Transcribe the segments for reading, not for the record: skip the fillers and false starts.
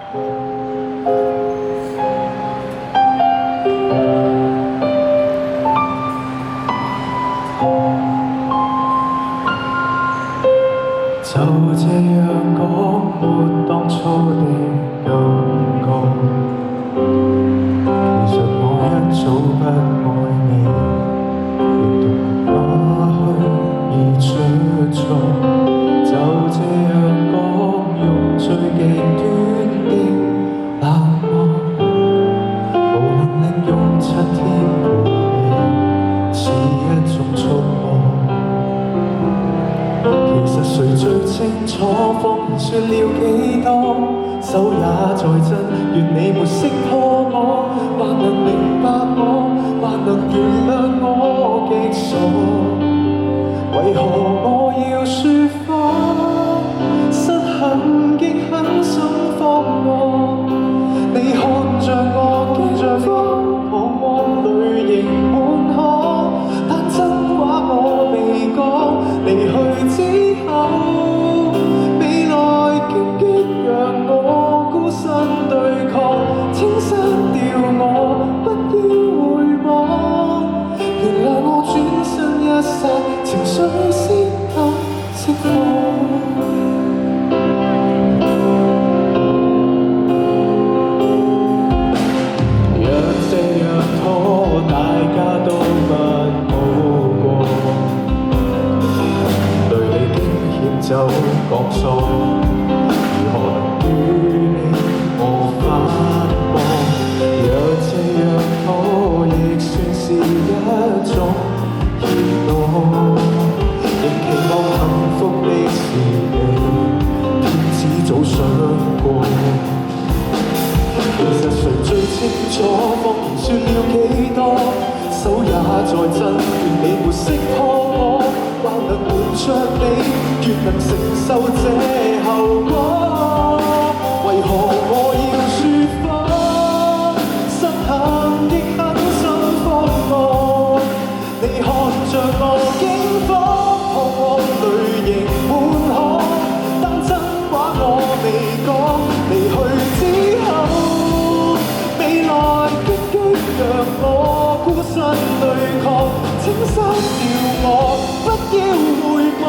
就這樣講沒當初的感覺，其實我一早不愛你，亦都不可以出錯。就這樣講，用最極端的冷漠，無能力用7天陪你，似一種束縛。其實誰最清楚，謊言說了幾多，手也在震，願你沒識破我，還能明白我，還能原諒我極傻。為何我要説謊？失衡極很想放過，你看着我驚慌，彷徨淚盈滿腔，但真話我未講，離去之未來荊棘讓我孤身對抗，請刪掉我，不要回望。原諒我轉身一剎，情緒先得釋放。若這樣拖，大家都不好過。就講數，如何能與你我反駁？若這樣拖，亦算是一種意外。仍期望幸福的是你，天子早想過。其實誰最清楚，謊言說了幾多，手也在震，願你沒識破我，還能瞞着你，越能承受這後果。為何我要説謊？失衡亦很想放過，你看着我驚慌，彷徨淚盈滿腔，但真話我未講，離去之後，未來荊棘讓我孤身對抗，請刪掉我，不要回望。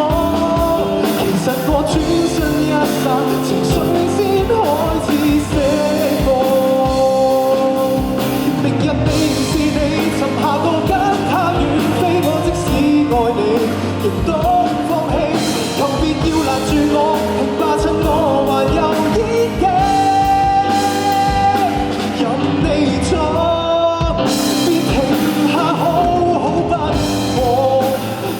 其實我轉身一剎，情緒先開始釋放。明日你是你，尋下個跟他遠飛，我即使愛你，亦都放棄。求別要攔住我，停吧趁我還有演技，任你錯，別停下好好不過。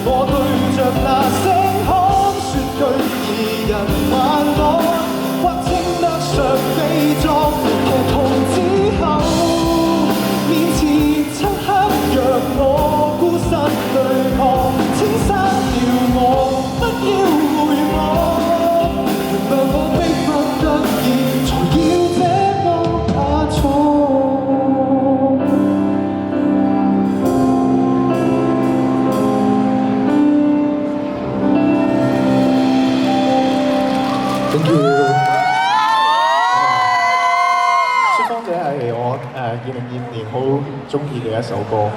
我對着那星空說句二人晚安，或稱得上悲壯。疼痛之後，面前漆黑讓我孤身對抗，請刪掉我，不要回望。原諒我迫不得已，才要這麼打錯。Thank you。《釋放者》係我2022年好鍾意嘅一首歌。